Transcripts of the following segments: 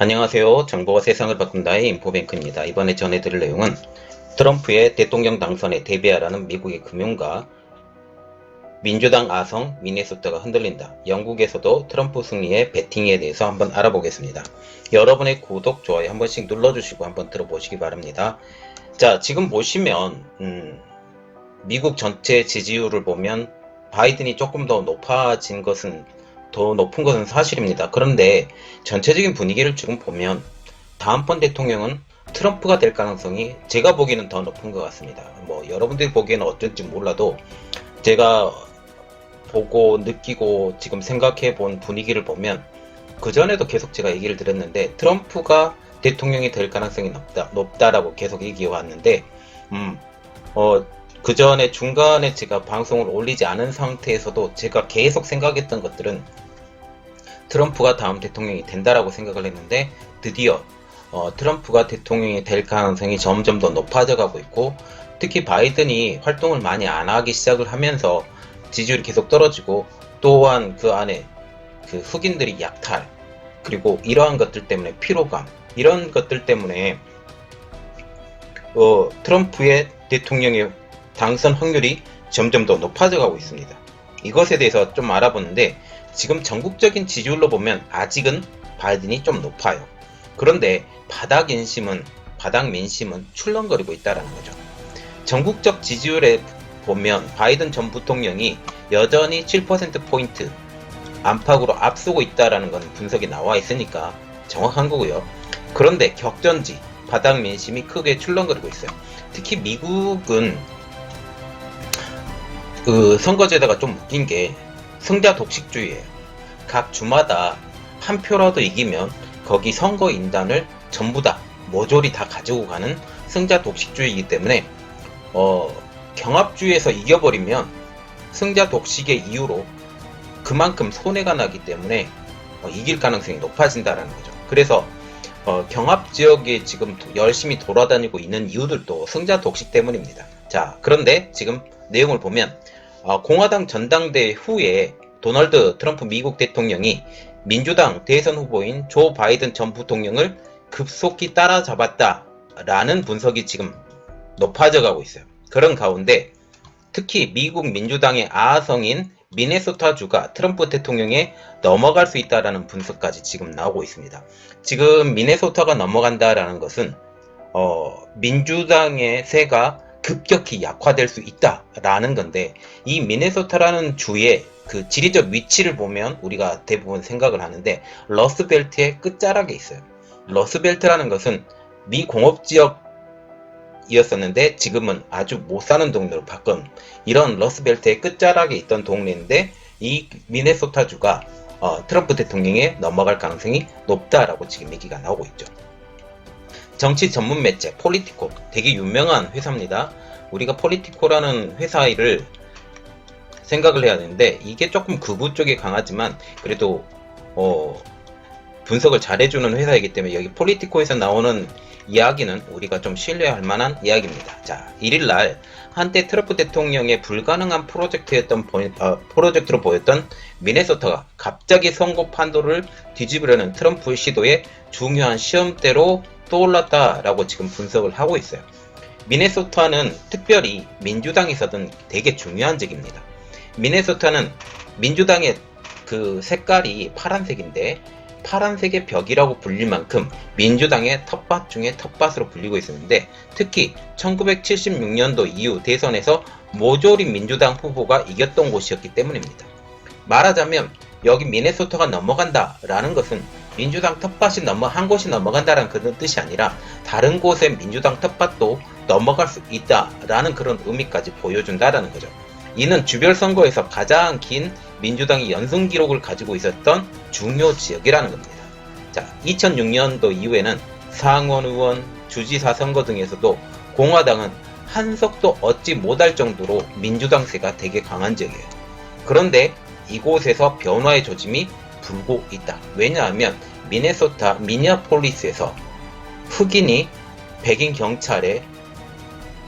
안녕하세요. 정보가 세상을 바꾼다의 인포뱅크입니다. 이번에 전해드릴 내용은 트럼프의 대통령 당선에 대비하라는 미국의 금융가, 민주당 아성 미네소타가 흔들린다. 영국에서도 트럼프 승리의 베팅에 대해서 한번 알아보겠습니다. 여러분의 구독, 좋아요 한 번씩 눌러주시고 한번 들어보시기 바랍니다. 자, 지금 보시면 미국 전체 지지율을 보면 바이든이 조금 더 높은 것은 사실입니다. 그런데 전체적인 분위기를 지금 보면 다음번 대통령은 트럼프가 될 가능성이 제가 보기에는 더 높은 것 같습니다. 뭐 여러분들이 보기에는 어떨지 몰라도 제가 보고 느끼고 지금 생각해 본 분위기를 보면 그전에도 계속 제가 얘기를 드렸는데 트럼프가 대통령이 될 가능성이 높다라고 계속 얘기해 왔는데 그 전에 중간에 제가 방송을 올리지 않은 상태에서도 제가 계속 생각했던 것들은 트럼프가 다음 대통령이 된다라고 생각을 했는데 드디어 트럼프가 대통령이 될 가능성이 점점 더 높아져 가고 있고, 특히 바이든이 활동을 많이 안 하기 시작을 하면서 지지율이 계속 떨어지고, 또한 그 안에 그 흑인들이 약탈, 그리고 이러한 것들 때문에 피로감, 이런 것들 때문에 트럼프의 대통령의 당선 확률이 점점 더 높아져 가고 있습니다. 이것에 대해서 좀 알아보는데, 지금 전국적인 지지율로 보면 아직은 바이든이 좀 높아요. 그런데 바닥 민심은 출렁거리고 있다는 거죠. 전국적 지지율에 보면 바이든 전 부통령이 여전히 7%포인트 안팎으로 앞서고 있다는 건 분석이 나와 있으니까 정확한 거고요. 그런데 격전지 바닥 민심이 크게 출렁거리고 있어요. 특히 미국은 선거제도가 좀 웃긴 게 승자 독식주의예요. 각 주마다 한 표라도 이기면 거기 선거인단을 전부 다 모조리 다 가지고 가는 승자 독식주의이기 때문에 경합주의에서 이겨버리면 승자 독식의 이유로 그만큼 손해가 나기 때문에 이길 가능성이 높아진다는 거죠. 그래서 경합지역에 지금 열심히 돌아다니고 있는 이유들도 승자 독식 때문입니다. 자, 그런데 지금 내용을 보면 공화당 전당대회 후에 도널드 트럼프 미국 대통령이 민주당 대선 후보인 조 바이든 전 부통령을 급속히 따라잡았다라는 분석이 지금 높아져 가고 있어요. 그런 가운데 특히 미국 민주당의 아성인 미네소타주가 트럼프 대통령에 넘어갈 수 있다라는 분석까지 지금 나오고 있습니다. 지금 미네소타가 넘어간다라는 것은 민주당의 세가 급격히 약화될 수 있다라는 건데, 이 미네소타라는 주의 그 지리적 위치를 보면 우리가 대부분 생각을 하는데 러스트벨트의 끝자락에 있어요. 러스트벨트라는 것은 미 공업지역이었었는데 지금은 아주 못 사는 동네로 바꾼 이런 러스트벨트의 끝자락에 있던 동네인데, 이 미네소타주가 트럼프 대통령에 넘어갈 가능성이 높다라고 지금 얘기가 나오고 있죠. 정치 전문 매체 폴리티코, 되게 유명한 회사입니다. 우리가 폴리티코라는 회사를 생각을 해야 되는데 이게 조금 극우 쪽에 강하지만 그래도 분석을 잘해주는 회사이기 때문에 여기 폴리티코에서 나오는 이야기는 우리가 좀 신뢰할 만한 이야기입니다. 자, 1일날 한때 트럼프 대통령의 불가능한 프로젝트로 보였던 미네소타가 갑자기 선거 판도를 뒤집으려는 트럼프의 시도에 중요한 시험대로 떠올랐다라고 지금 분석을 하고 있어요. 미네소타는 특별히 민주당에서는 되게 중요한 지역입니다. 미네소타는 민주당의 그 색깔이 파란색인데 파란색의 벽이라고 불릴 만큼 민주당의 텃밭 중에 텃밭으로 불리고 있었는데, 특히 1976년도 이후 대선에서 모조리 민주당 후보가 이겼던 곳이었기 때문입니다. 말하자면 여기 미네소타가 넘어간다라는 것은 민주당 텃밭이 한 곳이 넘어간다라는 그런 뜻이 아니라 다른 곳의 민주당 텃밭도 넘어갈 수 있다라는 그런 의미까지 보여준다라는 거죠. 이는 주별 선거에서 가장 긴 민주당이 연승 기록을 가지고 있었던 중요 지역이라는 겁니다. 자, 2006년도 이후에는 상원 의원, 주지사 선거 등에서도 공화당은 한 석도 얻지 못할 정도로 민주당세가 되게 강한 지역이에요. 그런데 이곳에서 변화의 조짐이 불고 있다. 왜냐하면 미네소타 미니애폴리스에서 흑인이 백인 경찰의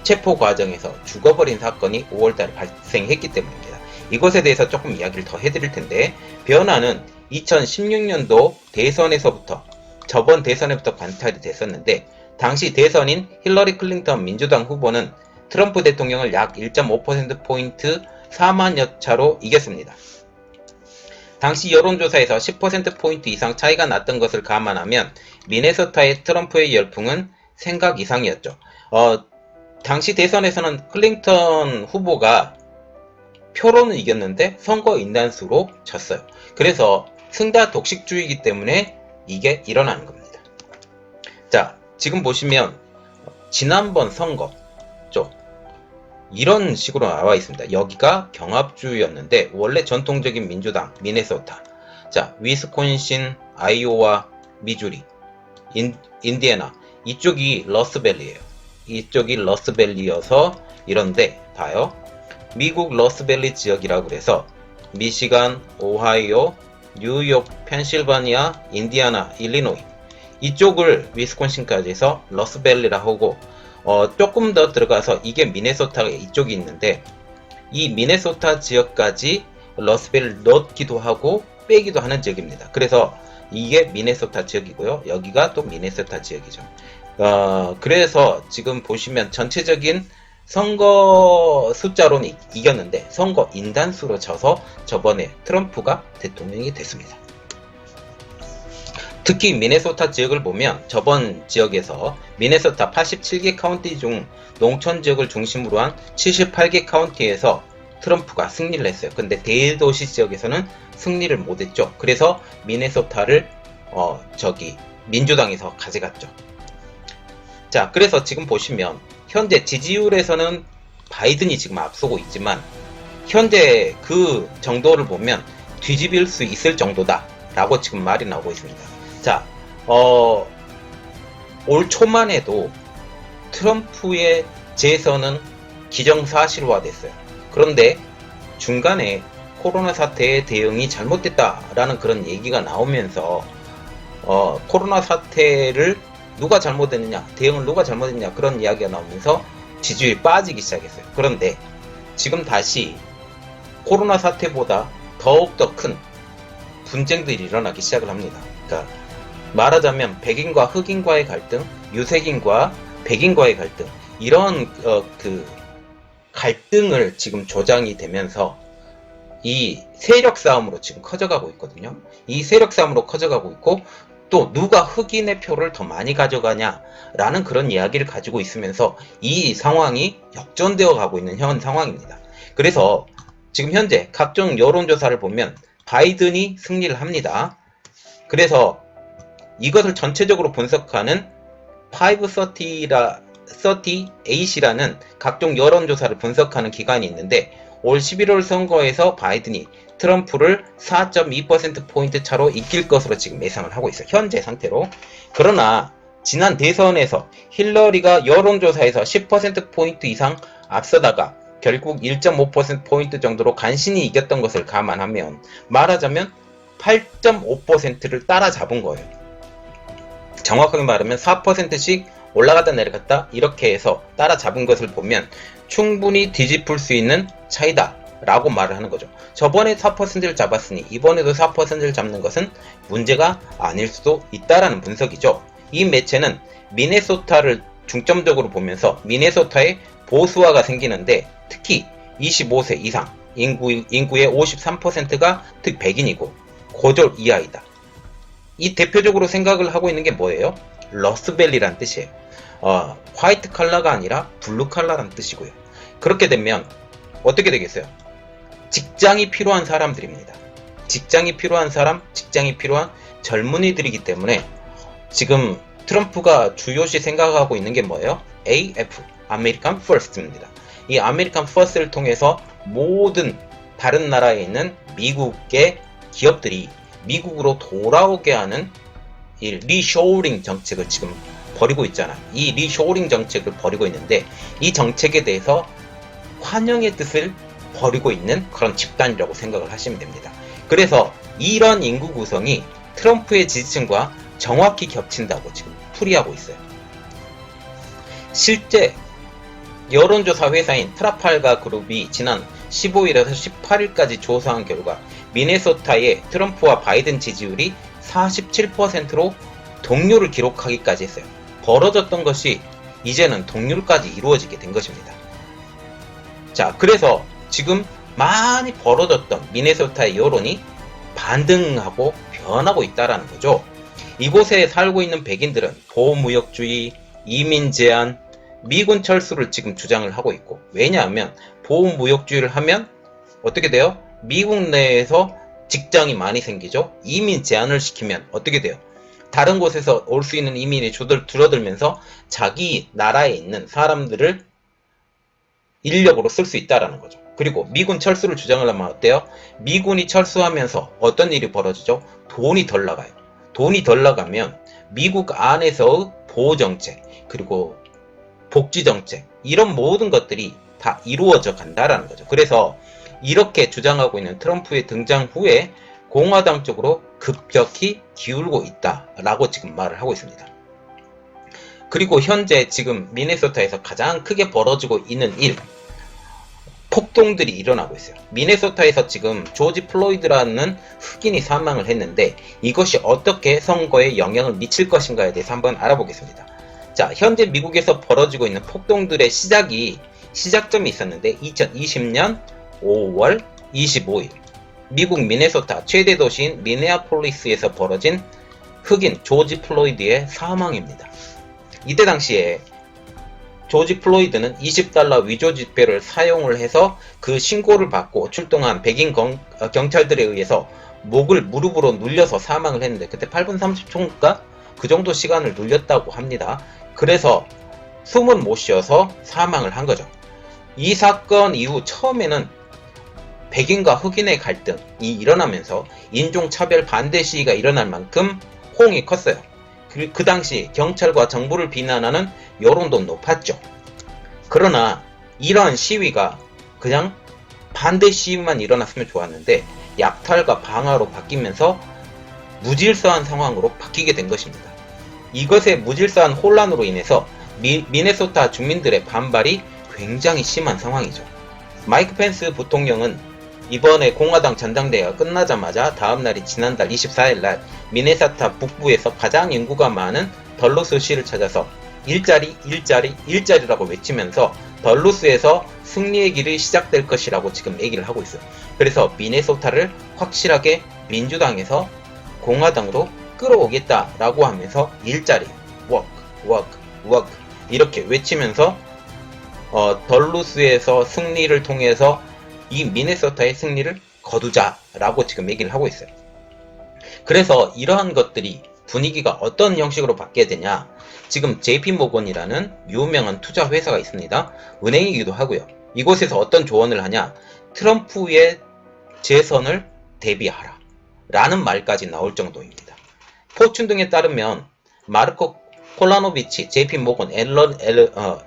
체포 과정에서 죽어버린 사건이 5월달에 발생했기 때문입니다. 이것에 대해서 조금 이야기를 더 해드릴 텐데, 변화는 2016년도 대선에서부터 저번 대선에부터 관찰이 됐었는데 당시 대선인 힐러리 클린턴 민주당 후보는 트럼프 대통령을 약 1.5%포인트 4만여 차로 이겼습니다. 당시 여론조사에서 10%포인트 이상 차이가 났던 것을 감안하면 미네소타의 트럼프의 열풍은 생각 이상이었죠. 당시 대선에서는 클린턴 후보가 표로는 이겼는데 선거 인단수로 졌어요. 그래서 승자 독식주의이기 때문에 이게 일어나는 겁니다. 자, 지금 보시면 지난번 선거 쪽 이런 식으로 나와 있습니다. 여기가 경합주였는데 원래 전통적인 민주당 미네소타, 자 위스콘신, 아이오와, 미주리, 인디애나 이쪽이 러스밸리예요. 이쪽이 러스밸리여서 이런데 봐요. 미국 러스밸리 지역이라고 그래서 미시간, 오하이오, 뉴욕, 펜실바니아, 인디애나, 일리노이 이쪽을 위스콘신까지 해서 러스밸리라 하고 조금 더 들어가서 이게 미네소타가 이쪽이 있는데 이 미네소타 지역까지 러스밸리 넣기도 하고 빼기도 하는 지역입니다. 그래서 이게 미네소타 지역이고요. 여기가 또 미네소타 지역이죠. 그래서 지금 보시면 전체적인 선거 숫자로는 이겼는데 선거 인단수로 져서 저번에 트럼프가 대통령이 됐습니다. 특히 미네소타 지역을 보면 저번 지역에서 미네소타 87개 카운티 중 농촌 지역을 중심으로 한 78개 카운티에서 트럼프가 승리를 했어요. 근데 대도시 지역에서는 승리를 못했죠. 그래서 미네소타를 민주당에서 가져갔죠. 자, 그래서 지금 보시면 현재 지지율에서는 바이든이 지금 앞서고 있지만 현재 그 정도를 보면 뒤집일 수 있을 정도다 라고 지금 말이 나오고 있습니다. 자, 올 초만 해도 트럼프의 재선은 기정사실화됐어요. 그런데 중간에 코로나 사태의 대응이 잘못됐다라는 그런 얘기가 나오면서 코로나 사태를 누가 잘못했느냐, 대응을 누가 잘못했느냐 그런 이야기가 나오면서 지지율이 빠지기 시작했어요. 그런데 지금 다시 코로나 사태보다 더욱더 큰 분쟁들이 일어나기 시작을 합니다. 그러니까 말하자면 백인과 흑인과의 갈등, 유색인과 백인과의 갈등 이런 그 갈등을 지금 조장이 되면서 이 세력 싸움으로 지금 커져가고 있거든요. 이 세력 싸움으로 커져가고 있고 또 누가 흑인의 표를 더 많이 가져가냐라는 그런 이야기를 가지고 있으면서 이 상황이 역전되어 가고 있는 현 상황입니다. 그래서 지금 현재 각종 여론조사를 보면 바이든이 승리를 합니다. 그래서 이것을 전체적으로 분석하는 538이라는 각종 여론조사를 분석하는 기관이 있는데 올 11월 선거에서 바이든이 트럼프를 4.2%포인트 차로 이길 것으로 지금 예상을 하고 있어요. 현재 상태로. 그러나 지난 대선에서 힐러리가 여론조사에서 10%포인트 이상 앞서다가 결국 1.5%포인트 정도로 간신히 이겼던 것을 감안하면 말하자면 8.5%를 따라잡은 거예요. 정확하게 말하면 4%씩 올라갔다 내려갔다 이렇게 해서 따라잡은 것을 보면 충분히 뒤집을 수 있는 차이다 라고 말을 하는 거죠. 저번에 4%를 잡았으니 이번에도 4%를 잡는 것은 문제가 아닐 수도 있다라는 분석이죠. 이 매체는 미네소타를 중점적으로 보면서 미네소타의 보수화가 생기는데 특히 25세 이상 인구의 53%가 백인이고 고졸 이하이다. 이 대표적으로 생각을 하고 있는 게 뭐예요? 러스밸리란 뜻이에요. 화이트 칼라가 아니라 블루 칼라란 뜻이고요. 그렇게 되면 어떻게 되겠어요? 직장이 필요한 사람들입니다. 직장이 필요한 사람, 직장이 필요한 젊은이들이기 때문에 지금 트럼프가 주요시 생각하고 있는 게 뭐예요? AF, American First입니다. 이 American First를 통해서 모든 다른 나라에 있는 미국의 기업들이 미국으로 돌아오게 하는 이 리쇼어링 정책을 지금 벌이고 있잖아. 이 리쇼어링 정책을 벌이고 있는데 이 정책에 대해서 환영의 뜻을 벌이고 있는 그런 집단이라고 생각을 하시면 됩니다. 그래서 이런 인구 구성이 트럼프의 지지층과 정확히 겹친다고 지금 풀이하고 있어요. 실제 여론조사 회사인 트라팔가 그룹이 지난 15일에서 18일까지 조사한 결과 미네소타의 트럼프와 바이든 지지율이 47%로 동률을 기록하기까지 했어요. 벌어졌던 것이 이제는 동률까지 이루어지게 된 것입니다. 자, 그래서 지금 많이 벌어졌던 미네소타의 여론이 반등하고 변하고 있다라는 거죠. 이곳에 살고 있는 백인들은 보호무역주의, 이민 제한, 미군 철수를 지금 주장을 하고 있고, 왜냐하면 보호무역주의를 하면 어떻게 돼요? 미국 내에서 직장이 많이 생기죠. 이민 제한을 시키면 어떻게 돼요? 다른 곳에서 올 수 있는 이민이 줄어들면서 자기 나라에 있는 사람들을 인력으로 쓸 수 있다라는 거죠. 그리고 미군 철수를 주장을 하면 어때요? 미군이 철수하면서 어떤 일이 벌어지죠? 돈이 덜 나가요. 돈이 덜 나가면 미국 안에서의 보호정책, 그리고 복지정책, 이런 모든 것들이 다 이루어져 간다라는 거죠. 그래서 이렇게 주장하고 있는 트럼프의 등장 후에 공화당 쪽으로 급격히 기울고 있다라고 지금 말을 하고 있습니다. 그리고 현재 지금 미네소타에서 가장 크게 벌어지고 있는 일, 폭동들이 일어나고 있어요. 미네소타에서 지금 조지 플로이드라는 흑인이 사망을 했는데 이것이 어떻게 선거에 영향을 미칠 것인가에 대해서 한번 알아보겠습니다. 자, 현재 미국에서 벌어지고 있는 폭동들의 시작점이 있었는데 2020년 5월 25일 미국 미네소타 최대 도시인 미네아폴리스에서 벌어진 흑인 조지 플로이드의 사망입니다. 이때 당시에 조지 플로이드는 $20 위조 지폐를 사용을 해서 그 신고를 받고 출동한 백인 경찰들에 의해서 목을 무릎으로 눌려서 사망을 했는데 그때 8분 30초인가? 그 정도 시간을 눌렸다고 합니다. 그래서 숨은 못 쉬어서 사망을 한 거죠. 이 사건 이후 처음에는 백인과 흑인의 갈등이 일어나면서 인종차별 반대 시위가 일어날 만큼 호응이 컸어요. 그 당시 경찰과 정부를 비난하는 여론도 높았죠. 그러나 이러한 시위가 그냥 반대 시위만 일어났으면 좋았는데 약탈과 방화로 바뀌면서 무질서한 상황으로 바뀌게 된 것입니다. 이것의 무질서한 혼란으로 인해서 미네소타 주민들의 반발이 굉장히 심한 상황이죠. 마이크 펜스 부통령은 이번에 공화당 전당대회가 끝나자마자 다음날이 지난달 24일날 미네소타 북부에서 가장 인구가 많은 덜루스시를 찾아서 일자리라고 외치면서 덜루스에서 승리의 길이 시작될 것이라고 지금 얘기를 하고 있어요. 그래서 미네소타를 확실하게 민주당에서 공화당으로 끌어오겠다라고 하면서 일자리, work 이렇게 외치면서 덜루스에서 승리를 통해서 이 미네소타의 승리를 거두자라고 지금 얘기를 하고 있어요. 그래서 이러한 것들이 분위기가 어떤 형식으로 바뀌게 되냐, 지금 JP모건이라는 유명한 투자 회사가 있습니다. 은행이기도 하고요. 이곳에서 어떤 조언을 하냐, 트럼프의 재선을 대비하라 라는 말까지 나올 정도입니다. 포춘 등에 따르면 마르코 콜라노비치 JP모건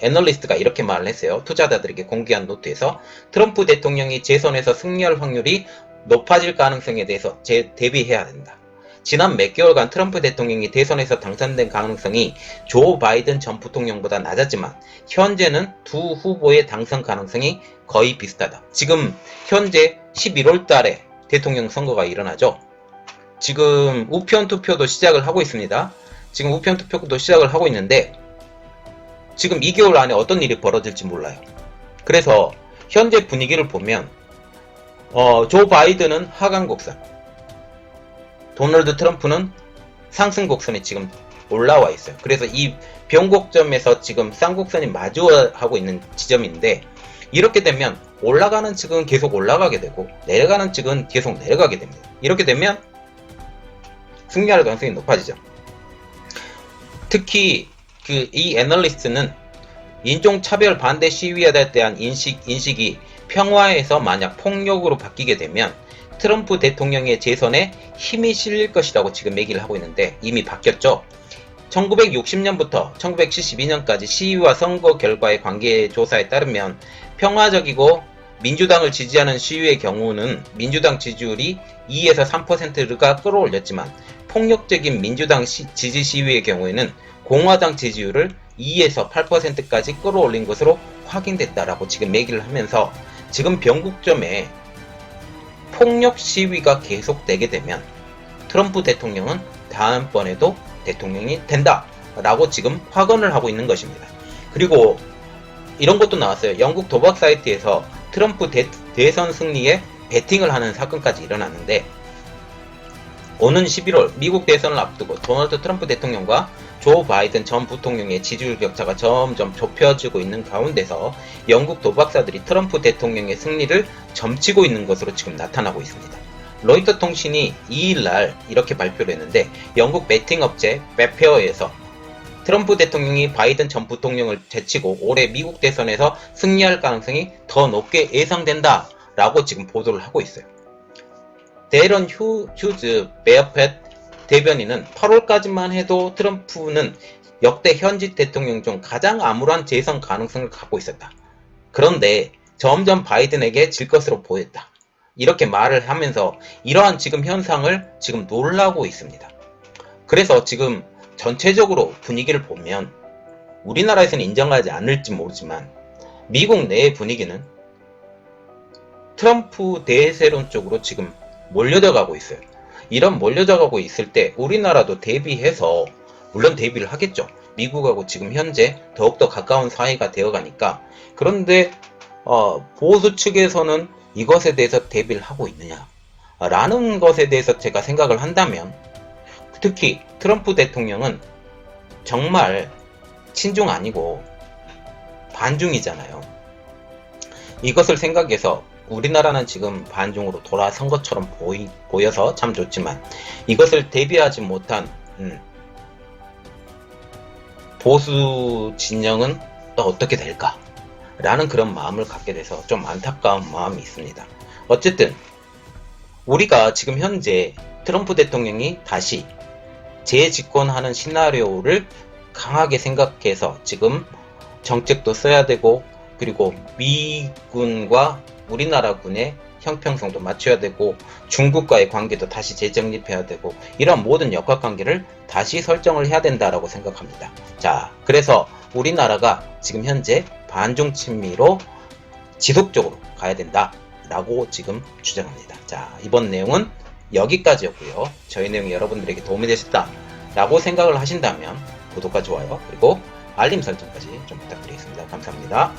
애널리스트가 이렇게 말을 했어요. 투자자들에게 공개한 노트에서 트럼프 대통령이 재선에서 승리할 확률이 높아질 가능성에 대해서 대비해야 된다. 지난 몇 개월간 트럼프 대통령이 대선에서 당선된 가능성이 조 바이든 전 부통령보다 낮았지만 현재는 두 후보의 당선 가능성이 거의 비슷하다. 지금 현재 11월 달에 대통령 선거가 일어나죠. 지금 우편 투표도 시작을 하고 있습니다. 지금 우편 투표도 시작을 하고 있는데 지금 2개월 안에 어떤 일이 벌어질지 몰라요. 그래서 현재 분위기를 보면 조 바이든은 하강 곡선, 도널드 트럼프는 상승 곡선에 지금 올라와 있어요. 그래서 이 변곡점에서 지금 쌍곡선이 마주하고 있는 지점인데 이렇게 되면 올라가는 측은 계속 올라가게 되고 내려가는 측은 계속 내려가게 됩니다. 이렇게 되면 승리할 가능성이 높아지죠. 특히 이 애널리스트는 인종차별 반대 시위에 대한 인식이 평화에서 만약 폭력으로 바뀌게 되면 트럼프 대통령의 재선에 힘이 실릴 것이라고 지금 얘기를 하고 있는데 이미 바뀌었죠. 1960년부터 1972년까지 시위와 선거 결과의 관계 조사에 따르면 평화적이고 민주당을 지지하는 시위의 경우는 민주당 지지율이 2에서 3%가 끌어올렸지만 폭력적인 민주당 지지 시위의 경우에는 공화당 지지율을 2에서 8%까지 끌어올린 것으로 확인됐다라고 지금 얘기를 하면서 지금 변곡점에 폭력 시위가 계속되게 되면 트럼프 대통령은 다음번에도 대통령이 된다라고 지금 확언을 하고 있는 것입니다. 그리고 이런 것도 나왔어요. 영국 도박 사이트에서 트럼프 대선 승리에 베팅을 하는 사건까지 일어났는데, 오는 11월 미국 대선을 앞두고 도널드 트럼프 대통령과 조 바이든 전 부통령의 지지율 격차가 점점 좁혀지고 있는 가운데서 영국 도박사들이 트럼프 대통령의 승리를 점치고 있는 것으로 지금 나타나고 있습니다. 로이터 통신이 2일날 이렇게 발표를 했는데, 영국 베팅 업체 벳페어에서 트럼프 대통령이 바이든 전 부통령을 제치고 올해 미국 대선에서 승리할 가능성이 더 높게 예상된다 라고 지금 보도를 하고 있어요. 데런 휴즈 베어펫 대변인은 8월까지만 해도 트럼프는 역대 현직 대통령 중 가장 암울한 재선 가능성을 갖고 있었다. 그런데 점점 바이든에게 질 것으로 보였다. 이렇게 말을 하면서 이러한 지금 현상을 지금 놀라고 있습니다. 그래서 지금 전체적으로 분위기를 보면 우리나라에서는 인정하지 않을지 모르지만 미국 내의 분위기는 트럼프 대세론 쪽으로 지금 몰려져 가고 있어요. 이런 몰려져 가고 있을 때 우리나라도 대비해서, 물론 대비를 하겠죠. 미국하고 지금 현재 더욱더 가까운 사이가 되어 가니까. 그런데 보수 측에서는 이것에 대해서 대비를 하고 있느냐 라는 것에 대해서 제가 생각을 한다면, 특히 트럼프 대통령은 정말 친중 아니고 반중이잖아요. 이것을 생각해서 우리나라는 지금 반중으로 돌아선 것처럼 보여서 참 좋지만, 이것을 대비하지 못한 보수 진영은 또 어떻게 될까 라는 그런 마음을 갖게 돼서 좀 안타까운 마음이 있습니다. 어쨌든 우리가 지금 현재 트럼프 대통령이 다시 재집권하는 시나리오를 강하게 생각해서 지금 정책도 써야 되고, 그리고 미군과 우리나라 군의 형평성도 맞춰야 되고, 중국과의 관계도 다시 재정립해야 되고, 이런 모든 역학관계를 다시 설정을 해야 된다라고 생각합니다. 자, 그래서 우리나라가 지금 현재 반중 친미로 지속적으로 가야 된다라고 지금 주장합니다. 자, 이번 내용은 여기까지였고요. 저희 내용이 여러분들에게 도움이 되셨다라고 생각을 하신다면 구독과 좋아요, 그리고 알림 설정까지 좀 부탁드리겠습니다. 감사합니다.